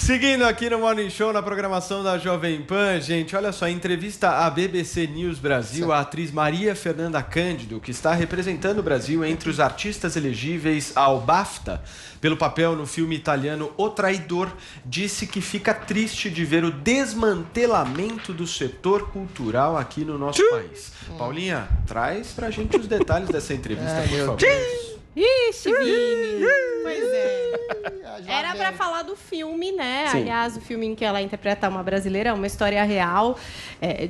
Seguindo aqui no Morning Show, na programação da Jovem Pan, gente, olha só, em entrevista à BBC News Brasil, a atriz Maria Fernanda Cândido, que está representando o Brasil entre os artistas elegíveis ao BAFTA, pelo papel no filme italiano O Traidor, disse que fica triste de ver o desmantelamento do setor cultural aqui no nosso país. Paulinha, traz pra gente os detalhes dessa entrevista, por favor. Ixi, Vini! Pois é. Era pra falar do filme, né? Sim. Aliás, o filme em que ela interpreta uma brasileira, uma história real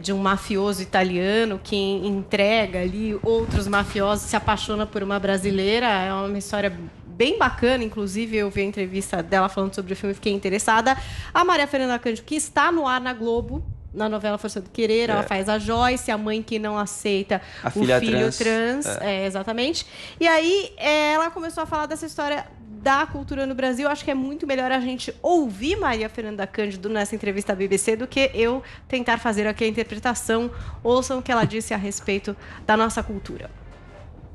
de um mafioso italiano que entrega ali outros mafiosos, se apaixona por uma brasileira. É uma história bem bacana, inclusive eu vi a entrevista dela falando sobre o filme e fiquei interessada. A Maria Fernanda Cândido, que está no ar na Globo, na novela Força do Querer, ela faz a Joyce, a mãe que não aceita o filho trans. Exatamente. E aí ela começou a falar dessa história da cultura no Brasil. Acho que é muito melhor a gente ouvir Maria Fernanda Cândido nessa entrevista à BBC do que eu tentar fazer aqui a interpretação. Ouçam o que ela disse a respeito da nossa cultura.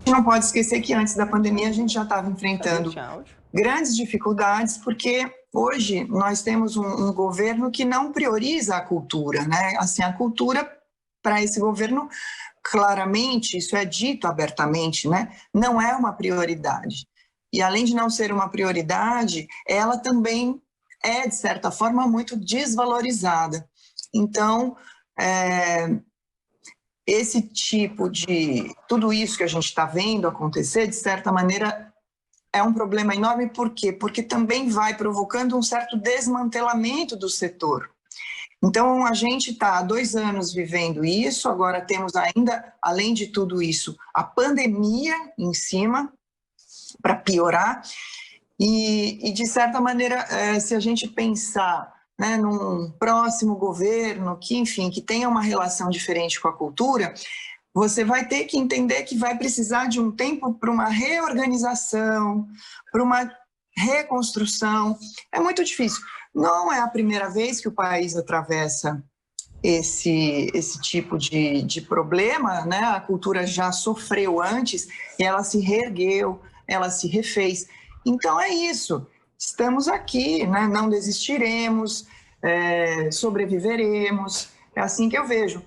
Não pode esquecer que antes da pandemia a gente já estava enfrentando grandes dificuldades, porque hoje nós temos um governo que não prioriza a cultura, né? Assim, a cultura, para esse governo, claramente, isso é dito abertamente, né? Não é uma prioridade. E além de não ser uma prioridade, ela também é, de certa forma, muito desvalorizada. Então, esse tipo de... Tudo isso que a gente está vendo acontecer, de certa maneira, é um problema enorme. Por quê? Porque também vai provocando um certo desmantelamento do setor. Então, a gente está há 2 anos vivendo isso, agora temos ainda, além de tudo isso, a pandemia em cima, para piorar. E, de certa maneira, se a gente pensar, né, num próximo governo que, enfim, que tenha uma relação diferente com a cultura, você vai ter que entender que vai precisar de um tempo para uma reorganização, para uma reconstrução. É muito difícil. Não é a primeira vez que o país atravessa esse tipo de problema, né? A cultura já sofreu antes e ela se reergueu, ela se refez. Então é isso. Estamos aqui, né? Não desistiremos, sobreviveremos. É assim que eu vejo.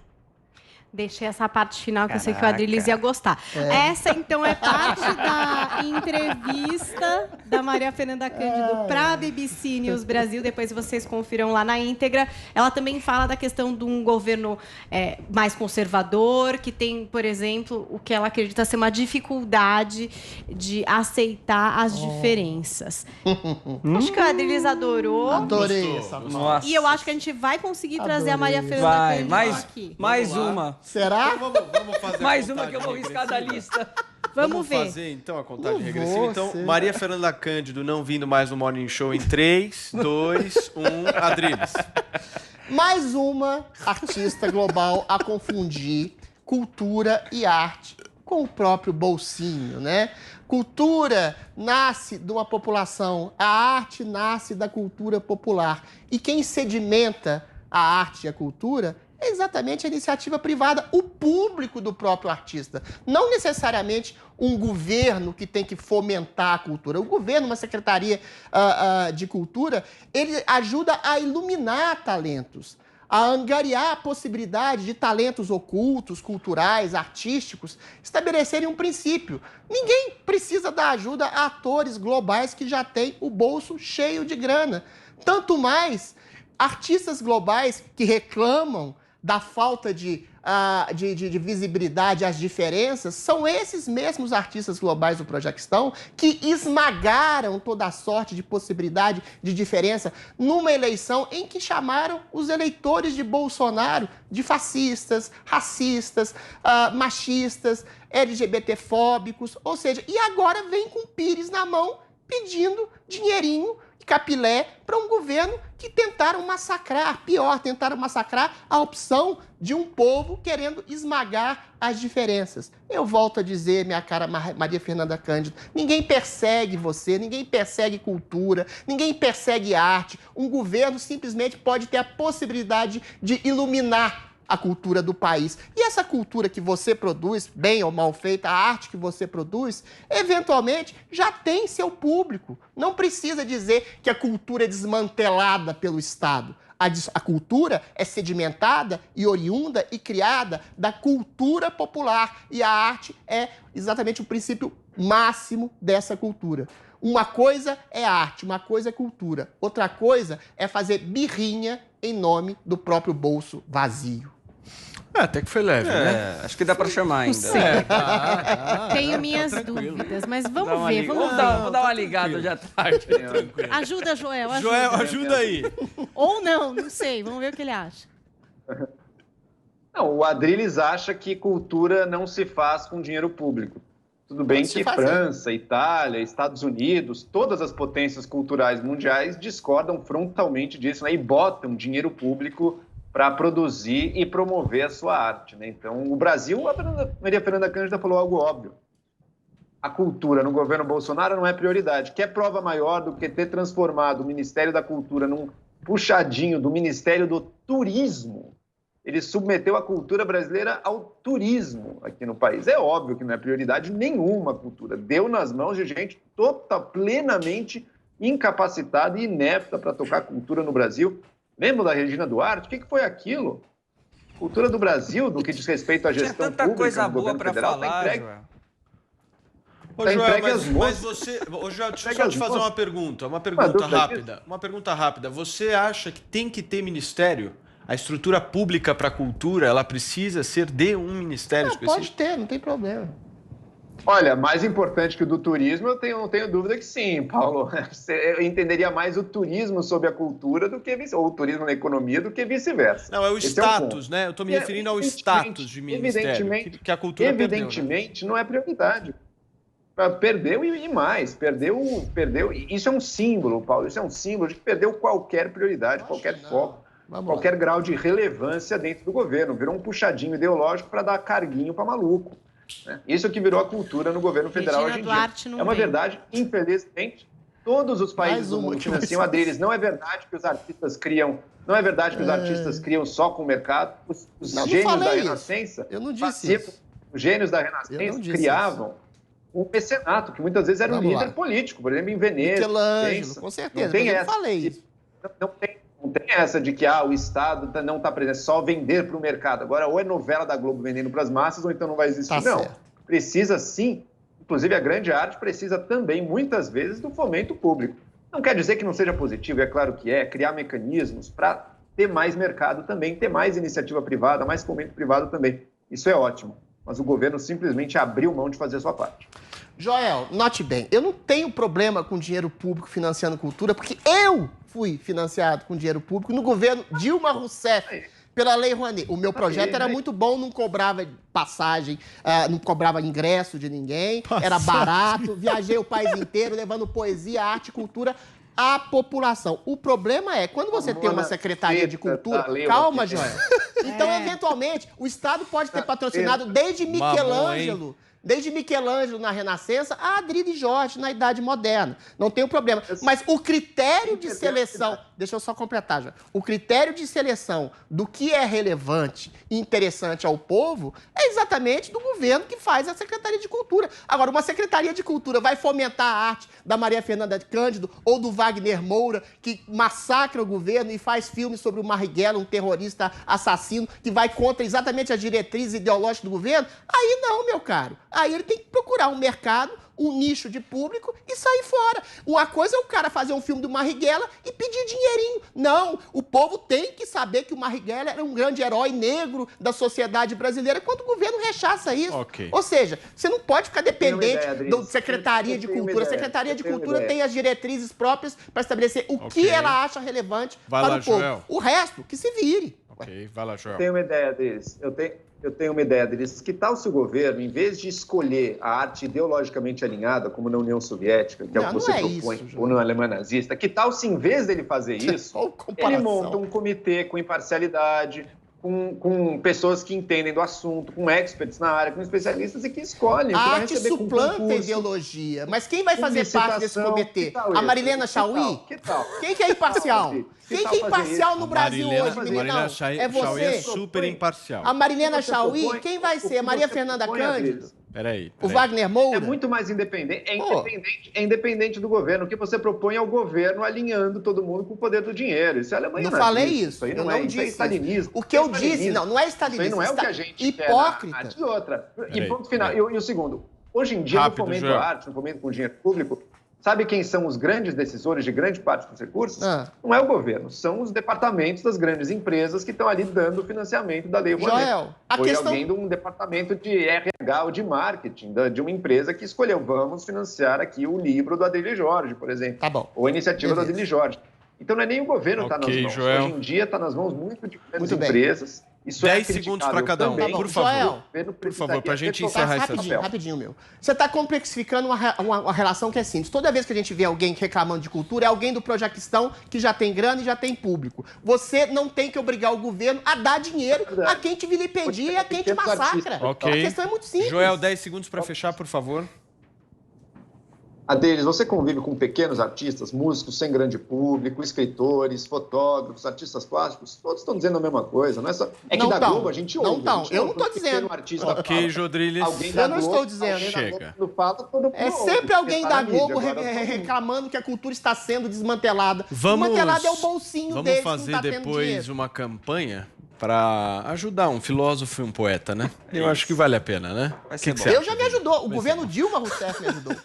Deixei essa parte final que eu sei que o Adriles ia gostar. Essa, então, é parte da entrevista da Maria Fernanda Cândido para a BBC News Brasil. Depois vocês confiram lá na íntegra. Ela também fala da questão de um governo mais conservador, que tem, por exemplo, o que ela acredita ser uma dificuldade de aceitar as diferenças. Acho que o Adriles adorou. Adorei essa Nossa. E eu acho que a gente vai conseguir trazer a Maria Fernanda Cândido aqui. Mais uma. Será? Então, vamos fazer Mais uma que eu vou riscar da lista. Vamos ver. Fazer, então, a contagem regressiva. Então, Maria Fernanda Cândido não vindo mais no Morning Show em 3, 2, 1, Adriles. Mais uma artista global a confundir cultura e arte com o próprio bolsinho, né? Cultura nasce de uma população, a arte nasce da cultura popular. E quem sedimenta a arte e a cultura é exatamente a iniciativa privada, o público do próprio artista. Não necessariamente um governo que tem que fomentar a cultura. O governo, uma secretaria de cultura, ele ajuda a iluminar talentos, a angariar a possibilidade de talentos ocultos, culturais, artísticos, estabelecerem um princípio. Ninguém precisa dar ajuda a atores globais que já têm o bolso cheio de grana. Tanto mais artistas globais que reclamam da falta de visibilidade às diferenças, são esses mesmos artistas globais do Projaquistão que esmagaram toda a sorte de possibilidade de diferença numa eleição em que chamaram os eleitores de Bolsonaro de fascistas, racistas, machistas, LGBTfóbicos, ou seja, e agora vem com o pires na mão pedindo dinheirinho, capilé, para um governo que tentaram massacrar, pior, tentaram massacrar a opção de um povo querendo esmagar as diferenças. Eu volto a dizer, minha cara Maria Fernanda Cândido, ninguém persegue você, ninguém persegue cultura, ninguém persegue arte. Um governo simplesmente pode ter a possibilidade de iluminar a cultura do país. E essa cultura que você produz, bem ou mal feita, a arte que você produz, eventualmente já tem seu público. Não precisa dizer que a cultura é desmantelada pelo Estado. A cultura é sedimentada e oriunda e criada da cultura popular. E a arte é exatamente o princípio máximo dessa cultura. Uma coisa é arte, uma coisa é cultura. Outra coisa é fazer birrinha em nome do próprio bolso vazio. Até que foi leve, né? Acho que dá pra chamar ainda. Sim. Tenho minhas dúvidas, mas vamos ver. Vou dar uma ligada hoje à tarde. Ajuda, Joel. Ajuda. Joel, ajuda aí. Ou não sei. Vamos ver o que ele acha. Não, o Adrilles acha que cultura não se faz com dinheiro público. Tudo bem que França, Itália, Estados Unidos, todas as potências culturais mundiais discordam frontalmente disso, né, e botam dinheiro público para produzir e promover a sua arte, né? Então, o Brasil, a Maria Fernanda Cândida falou algo óbvio. A cultura no governo Bolsonaro não é prioridade. Que é prova maior do que ter transformado o Ministério da Cultura num puxadinho do Ministério do Turismo? Ele submeteu a cultura brasileira ao turismo aqui no país. É óbvio que não é prioridade nenhuma a cultura. Deu nas mãos de gente plenamente incapacitada e inepta para tocar cultura no Brasil. Lembra da Regina Duarte? O que foi aquilo? Cultura do Brasil, do que diz respeito à gestão pública. Tinha tanta coisa boa para falar, Joel. Ô, Joel, mas você... Ô, Joel, deixa eu só te fazer uma pergunta rápida. Uma pergunta rápida. Você acha que tem que ter ministério? A estrutura pública para a cultura, ela precisa ser de um ministério específico? Pode ter, não tem problema. Olha, mais importante que o do turismo, eu não tenho dúvida que sim, Paulo. Eu entenderia mais o turismo sobre a cultura do que ou o turismo na economia do que vice-versa. Não, é o status, né? Eu estou me referindo ao status de ministério, que a cultura evidentemente, não é prioridade. Perdeu e mais. Perdeu. Isso é um símbolo, Paulo. Isso é um símbolo de que perdeu qualquer prioridade, qualquer foco, qualquer grau de relevância dentro do governo. Virou um puxadinho ideológico para dar carguinho para maluco. Isso que virou a cultura no governo federal hoje em dia. É uma verdade, infelizmente, todos os países do mundo financiam a deles. Não é verdade que os artistas criam, só com o mercado. Os gênios da Renascença, eu não disse isso. Os gênios da Renascença criavam um mecenato, que muitas vezes era um líder político, por exemplo, em Veneza. Michelangelo, com certeza, eu falei isso. Não tem essa de que o Estado não está presente, só vender para o mercado. Agora, ou é novela da Globo vendendo para as massas, ou então não vai existir. Não, precisa sim, inclusive a grande arte precisa também, muitas vezes, do fomento público. Não quer dizer que não seja positivo, é claro que é, criar mecanismos para ter mais mercado também, ter mais iniciativa privada, mais fomento privado também. Isso é ótimo, mas o governo simplesmente abriu mão de fazer a sua parte. Joel, note bem, eu não tenho problema com dinheiro público financiando cultura, porque eu fui financiado com dinheiro público no governo Dilma Rousseff, pela Lei Rouanet. O meu projeto era muito bom, não cobrava passagem, não cobrava ingresso de ninguém, era barato, viajei o país inteiro levando poesia, arte e cultura à população. O problema é, quando você tem uma Secretaria de Cultura... Calma, Joel. Então, eventualmente, o Estado pode ter patrocinado desde Michelangelo... Desde Michelangelo na Renascença a Adrilles Jorge na Idade Moderna. Não tem problema. Mas o critério de seleção... Deixa eu só completar, já. O critério de seleção do que é relevante e interessante ao povo é exatamente do governo que faz a Secretaria de Cultura. Agora, uma Secretaria de Cultura vai fomentar a arte da Maria Fernanda Cândido ou do Wagner Moura, que massacra o governo e faz filmes sobre o Marighella, um terrorista assassino, que vai contra exatamente as diretrizes ideológicas do governo? Aí não, meu caro. Aí ele tem que procurar um mercado, um nicho de público e sair fora. Uma coisa é o cara fazer um filme do Marighella e pedir dinheirinho. Não, o povo tem que saber que o Marighella era um grande herói negro da sociedade brasileira, quando o governo rechaça isso. Ou seja, você não pode ficar dependente da Secretaria de Cultura. A Secretaria de Cultura tem as diretrizes próprias para estabelecer o que ela acha relevante para o povo. Joel. O resto, que se vire. Vai lá, Joel. Eu tenho uma ideia deles. Eu tenho uma ideia deles. Que tal se o governo, em vez de escolher a arte ideologicamente alinhada, como na União Soviética, que é o que você propõe, ou na Alemanha nazista, que tal se, em vez dele fazer isso, ele monta um comitê com imparcialidade, com pessoas que entendem do assunto, com experts na área, com especialistas e que escolhem. A que vai arte receber com suplanta a concurso, ideologia. Mas quem vai com fazer parte desse licitação. comitê? Que tal A isso? Marilena Que tal? Chauí? Que tal? Quem que é imparcial? Que Quem tal que é fazer imparcial isso? no Brasil hoje, Marilena meninão? Chauí É é você? super imparcial. A Marilena Você Chauí? propõe- Quem vai o ser? que A Maria você Fernanda propõe, Cândido? Adriles, Peraí. O Wagner Moura? É muito mais independente. Pô. É independente do governo. O que você propõe é o governo alinhando todo mundo com o poder do dinheiro. Isso é Alemanha. Não falei nazista, isso. Aí Eu não não é, isso é disse. stalinismo. O que eu Isso é disse, stalinismo. não é Isso stalinismo. aí não é o que a gente quer na hipócrita. arte. E outra. Peraí, E ponto final. peraí. E o segundo. Hoje em dia, Rápido, no fomento Joel. à arte, no fomento com dinheiro público, sabe quem são os grandes decisores de grande parte dos recursos? Ah. Não é o governo, são os departamentos das grandes empresas que estão ali dando o financiamento da Lei Rouanet. Joel, a Foi questão... alguém de um departamento de RH ou de marketing de uma empresa que escolheu, vamos financiar aqui o livro do Adílio Jorge, por exemplo, Tá bom. ou a iniciativa Beleza. do Adílio Jorge. Então não é nem o governo que está Ok, nas mãos. Joel. Hoje em dia está nas mãos muito de grandes Muito bem. empresas. Isso 10 é criticável segundos para cada um, também. por Tá bom. favor. Joel, O governo Por favor, precisaria pra gente retocar encerrar esse esse rapidinho, papel. rapidinho, meu. Você está complexificando uma relação que é simples. Toda vez que a gente vê alguém reclamando de cultura, é alguém do Projaquistão que já tem grana e já tem público. Você não tem que obrigar o governo a dar dinheiro a quem te vilipendia e a quem te massacra. Ok. A questão é muito simples. Joel, 10 segundos para fechar, por favor. Adêles, você convive com pequenos artistas, músicos sem grande público, escritores, fotógrafos, artistas plásticos, todos estão dizendo a mesma coisa, não é só... É que Não da tão. Globo a gente Não ouve. tão. a gente Eu ouve não tô um pequeno dizendo. artista Ok, fala. Jodriles. Alguém da Eu não Globo, estou dizendo. alguém da Globo Chega. não fala, todo mundo É ouve, sempre porque alguém tá da na mídia, Globo agora todo mundo. reclamando que a cultura está sendo desmantelada. Vamos, Desmantelada é o bolsinho vamos deles fazer que não tá tendo depois dinheiro. uma campanha para ajudar um filósofo e um poeta, né? Eu acho que vale a pena, né? Vai Que ser que bom. você Eu acha, já me Vini? ajudou. O governo Dilma Rousseff me ajudou.